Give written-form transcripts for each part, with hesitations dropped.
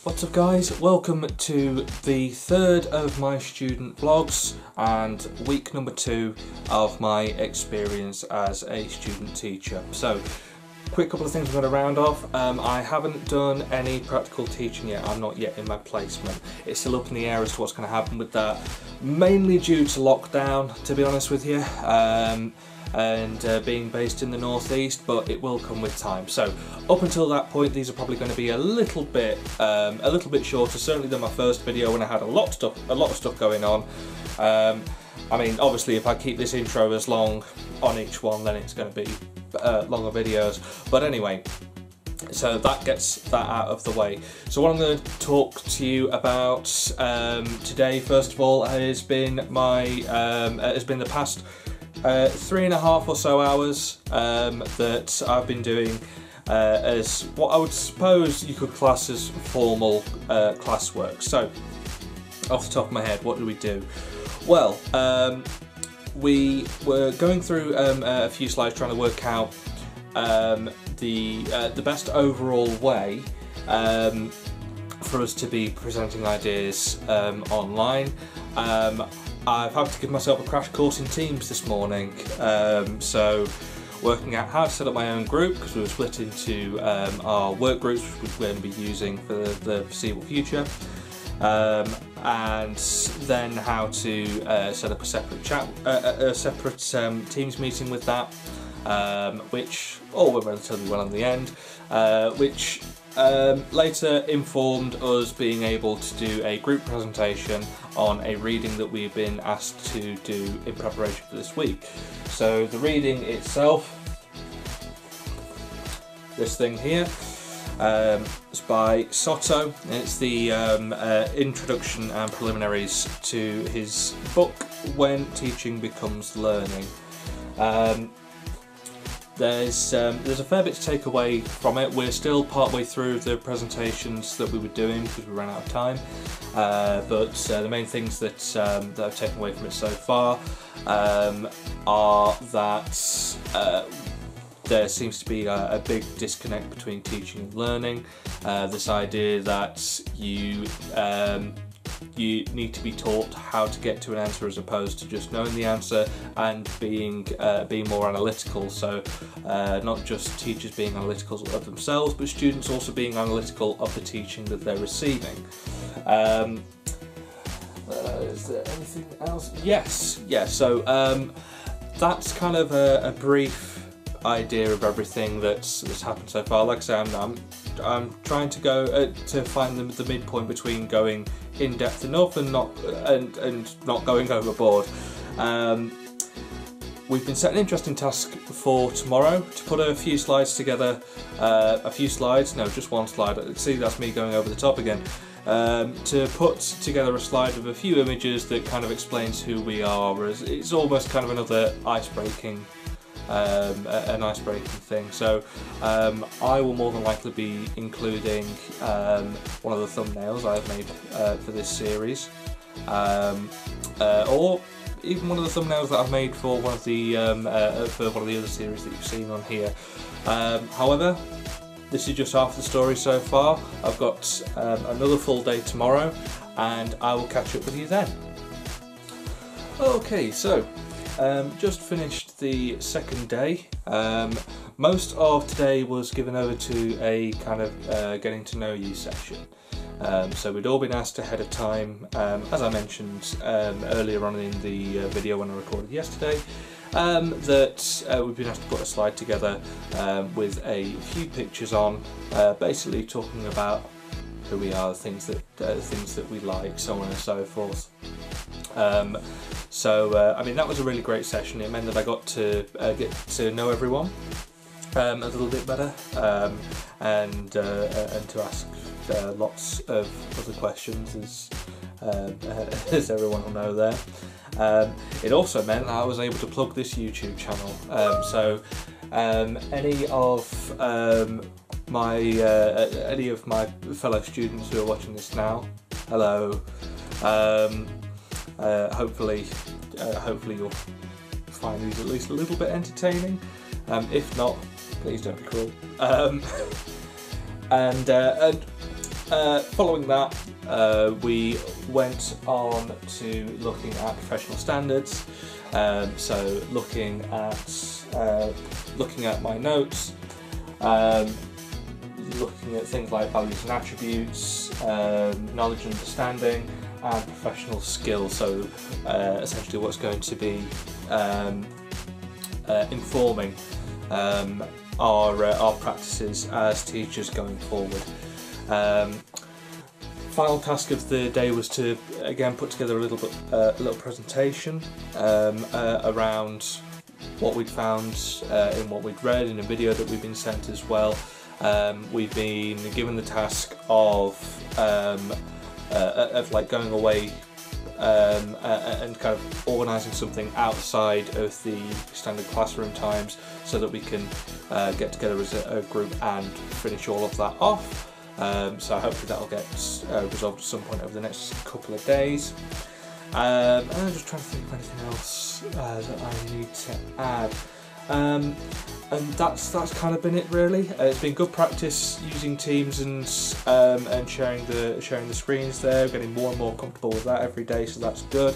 What's up guys, welcome to the third of my student vlogs and week number 2 of my experience as a student teacher. So, quick couple of things I'm going to round off. I haven't done any practical teaching yet, I'm not yet in my placement. It's still up in the air as to what's going to happen with that, mainly due to lockdown, to be honest with you. And being based in the northeast, but it will come with time. So up until that point, these are probably going to be a little bit shorter, certainly than my first video when I had a lot of stuff going on. I mean, obviously, if I keep this intro as long on each one, then it's going to be longer videos. But anyway. So that gets that out of the way. So what I'm going to talk to you about today, first of all, has been the past 3.5 or so hours that I've been doing as what I would suppose you could class as formal classwork. So, off the top of my head, what do we do? Well, we were going through a few slides trying to work out the best overall way for us to be presenting ideas online. I've had to give myself a crash course in Teams this morning, so working out how to set up my own group, because we were split into our work groups, which we're going to be using for the foreseeable future, and then how to set up a separate Teams meeting with that, which all went relatively well in the end, which later informed us being able to do a group presentation on a reading that we've been asked to do in preparation for this week. So the reading itself, this thing here, is by Soto, and it's the introduction and preliminaries to his book When Teaching Becomes Learning. There's a fair bit to take away from it. We're still partway through the presentations that we were doing because we ran out of time, but the main things that I've taken away from it so far are that there seems to be a big disconnect between teaching and learning. This idea that you need to be taught how to get to an answer as opposed to just knowing the answer and being more analytical. So not just teachers being analytical of themselves, but students also being analytical of the teaching that they're receiving. Is there anything else? Yes. Yeah. So that's kind of a brief idea of everything that's happened so far. Like I say, I'm trying to go to find the midpoint between going in depth enough and not going overboard. We've been set an interesting task for tomorrow to put a few slides together. Just one slide. See, that's me going over the top again. To put together a slide of a few images that kind of explains who we are. It's almost kind of another icebreaking thing. So I will more than likely be including one of the thumbnails I've made for this series, or even one of the thumbnails that I've made for one of the other series that you've seen on here. However, this is just half the story so far. I've got another full day tomorrow, and I will catch up with you then. Okay, so just finished the second day. Most of today was given over to a kind of getting to know you session. So we'd all been asked ahead of time, as I mentioned earlier on in the video when I recorded yesterday, that we've been asked to put a slide together with a few pictures on, basically talking about who we are, things that we like, so on and so forth. I mean, that was a really great session. It meant that I got to get to know everyone a little bit better, and to ask lots of other questions, as everyone will know there. It also meant that I was able to plug this YouTube channel. So any of my fellow students who are watching this now, hello. Hopefully you'll find these at least a little bit entertaining. If not, please don't be cruel. And following that, we went on to looking at professional standards. So looking at my notes, looking at things like values and attributes, knowledge and understanding, and professional skills. So essentially what's going to be informing our practices as teachers going forward. Final task of the day was to again put together a little presentation around what we'd found in what we'd read in a video that we've been sent as well. We've been given the task of like going away and kind of organising something outside of the standard classroom times so that we can get together as a group and finish all of that off. So hopefully that'll get resolved at some point over the next couple of days. And I'm just trying to think of anything else that I need to add. And that's kind of been it really. It's been good practice using Teams and sharing the screens there, getting more and more comfortable with that every day, so that's good.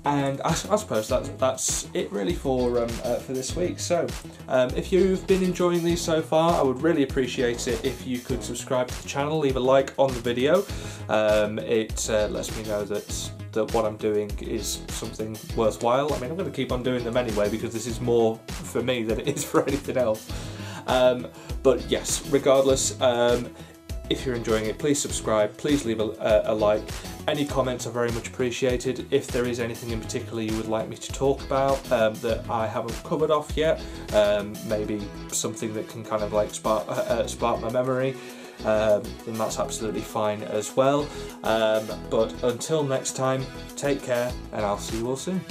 And I suppose that's it really for this week. So if you've been enjoying these so far, I would really appreciate it if you could subscribe to the channel, leave a like on the video. It lets me know that what I'm doing is something worthwhile. I mean, I'm going to keep on doing them anyway because this is more for me than it is for anything else. But yes, regardless, if you're enjoying it, please subscribe, please leave a like. Any comments are very much appreciated. If there is anything in particular you would like me to talk about that I haven't covered off yet, maybe something that can kind of like spark my memory, then that's absolutely fine as well. But until next time, take care and I'll see you all soon.